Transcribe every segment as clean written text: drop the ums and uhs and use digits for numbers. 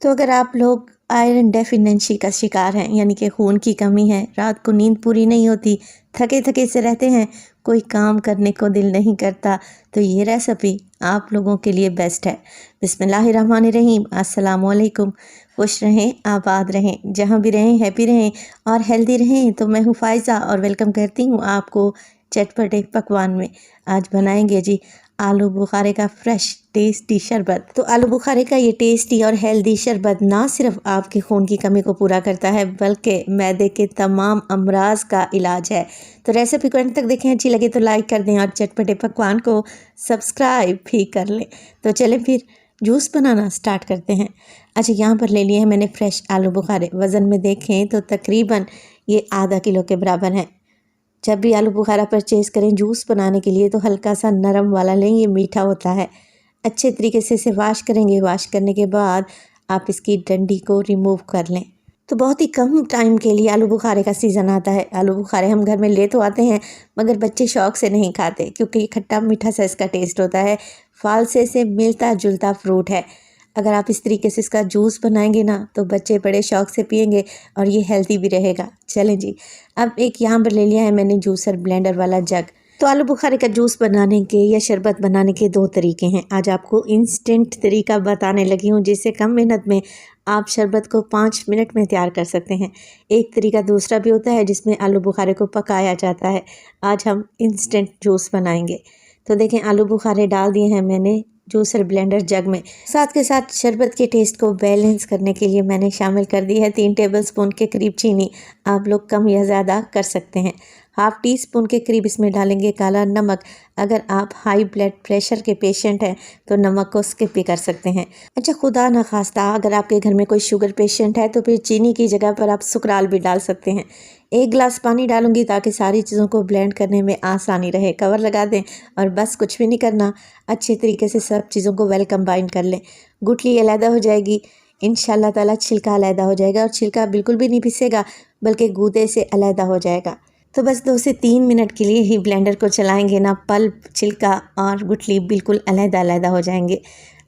तो अगर आप लोग आयरन डेफिशिएंसी का शिकार हैं, यानी कि खून की कमी है, रात को नींद पूरी नहीं होती, थके थके से रहते हैं, कोई काम करने को दिल नहीं करता, तो ये रेसिपी आप लोगों के लिए बेस्ट है। बिस्मिल्लाहिर्रहमानिर्रहीम, अस्सलाम वालेकुम। खुश रहें, आबाद रहें, जहाँ भी रहें हैप्पी रहें और हेल्दी रहें। तो मैं हूँ फ़ायज़ा और वेलकम करती हूँ आपको चटपटे पकवान में। आज बनाएंगे जी आलू बुखारे का फ्रेश टेस्टी शरबत। तो आलू बुखारे का ये टेस्टी और हेल्दी शरबत ना सिर्फ आपके खून की कमी को पूरा करता है, बल्कि मैदे के तमाम अमराज का इलाज है। तो रेसिपी को अंत तक देखें, अच्छी लगे तो लाइक कर दें और चटपटे पकवान को सब्सक्राइब भी कर लें। तो चलें फिर जूस बनाना स्टार्ट करते हैं। अच्छा, यहाँ पर ले लिए हैं मैंने फ्रेश आलू बुखारे। वज़न में देखें तो तकरीबन ये आधा किलो के बराबर हैं। जब भी आलू बुखारा परचेज़ करें जूस बनाने के लिए तो हल्का सा नरम वाला लें, ये मीठा होता है। अच्छे तरीके से इसे वाश करेंगे। वाश करने के बाद आप इसकी डंडी को रिमूव कर लें। तो बहुत ही कम टाइम के लिए आलू बुखारे का सीज़न आता है। आलू बुखारे हम घर में ले तो आते हैं, मगर बच्चे शौक़ से नहीं खाते, क्योंकि ये खट्टा मीठा सा इसका टेस्ट होता है। फालसे से मिलता जुलता फ्रूट है। अगर आप इस तरीके से इसका जूस बनाएंगे ना, तो बच्चे बड़े शौक़ से पियेंगे और ये हेल्दी भी रहेगा। चलें जी, अब एक यहाँ पर ले लिया है मैंने जूसर ब्लेंडर वाला जग। तो आलू बुखारे का जूस बनाने के या शरबत बनाने के दो तरीके हैं। आज आपको इंस्टेंट तरीका बताने लगी हूँ, जिससे कम मेहनत में आप शरबत को 5 मिनट में तैयार कर सकते हैं। एक तरीका दूसरा भी होता है, जिसमें आलू बुखारे को पकाया जाता है। आज हम इंस्टेंट जूस बनाएंगे। तो देखें, आलू बुखारे डाल दिए हैं मैंने जूसर ब्लेंडर जग में। साथ के साथ शरबत के टेस्ट को बैलेंस करने के लिए मैंने शामिल कर दी है 3 टेबलस्पून के करीब चीनी। आप लोग कम या ज़्यादा कर सकते हैं। हाफ़ टी स्पून के करीब इसमें डालेंगे काला नमक। अगर आप हाई ब्लड प्रेशर के पेशेंट हैं तो नमक को स्किप भी कर सकते हैं। अच्छा, खुदा न खास्ता अगर आपके घर में कोई शुगर पेशेंट है तो फिर चीनी की जगह पर आप सुकराल भी डाल सकते हैं। 1 गिलास पानी डालूंगी ताकि सारी चीज़ों को ब्लेंड करने में आसानी रहे। कवर लगा दें और बस कुछ भी नहीं करना, अच्छे तरीके से सब चीज़ों को वेल कंबाइन कर लें। गुठली अलहदा हो जाएगी, इंशाल्लाह ताला छिलका अलहदा हो जाएगा, और छिलका बिल्कुल भी नहीं पिसेगा, बल्कि गूदे से अलहदा हो जाएगा। तो बस 2 से 3 मिनट के लिए ही ब्लेंडर को चलाएंगे ना, पल्प, छिलका और गुठली बिल्कुल अलहदा अलहदा हो जाएंगे।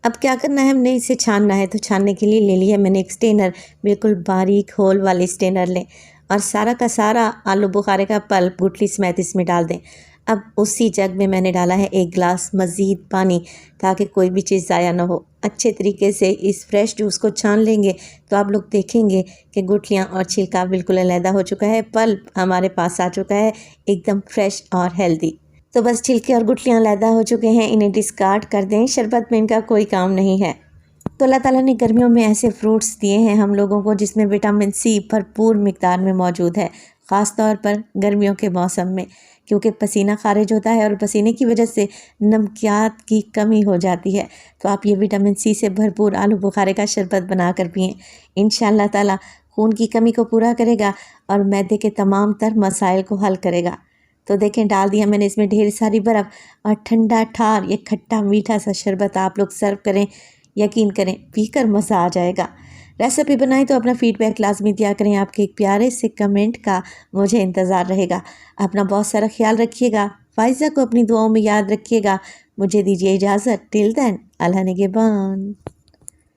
अब क्या करना है, हमने इसे छानना है। तो छानने के लिए ले लिया मैंने एक स्ट्रेनर। बिल्कुल बारीक होल वाली स्ट्रेनर लें और सारा का सारा आलू बुखारे का पल्प, गुठली समेत इसमें डाल दें। अब उसी जग में मैंने डाला है 1 गिलास मज़ीद पानी, ताकि कोई भी चीज़ ज़ाया ना हो। अच्छे तरीके से इस फ्रेश जूस को छान लेंगे तो आप लोग देखेंगे कि गुठलियाँ और छिलका बिल्कुल अलहदा हो चुका है। पल्प हमारे पास आ चुका है, एकदम फ्रेश और हेल्दी। तो बस छिलके और गुठलियाँ अलहदा हो चुके हैं, इन्हें डिस्कार्ड कर दें। शरबत में इनका कोई काम नहीं है। तो अल्लाह ताला ने गर्मियों में ऐसे फ्रूट्स दिए हैं हम लोगों को जिसमें विटामिन सी भरपूर मिकदार में मौजूद है, ख़ास तौर पर गर्मियों के मौसम में, क्योंकि पसीना खारिज होता है और पसीने की वजह से नमकियात की कमी हो जाती है। तो आप ये विटामिन सी से भरपूर आलू बुखारे का शरबत बना कर पिएँ। इंशाअल्लाह ताला खून की कमी को पूरा करेगा और मैदे के तमाम तर मसाइल को हल करेगा। तो देखें, डाल दिया मैंने इसमें ढेर सारी बर्फ़ और ठंडा ठार ये खट्टा मीठा सा शरबत आप लोग सर्व करें। यकीन करें, पीकर मज़ा आ जाएगा। रेसिपी बनाएं तो अपना फ़ीडबैक लाजमी दिया करें। आपके एक प्यारे से कमेंट का मुझे इंतज़ार रहेगा। अपना बहुत सारा ख्याल रखिएगा। फ़ायज़ा को अपनी दुआओं में याद रखिएगा। मुझे दीजिए इजाज़त। टिल देन, अल्लाह निगहबान।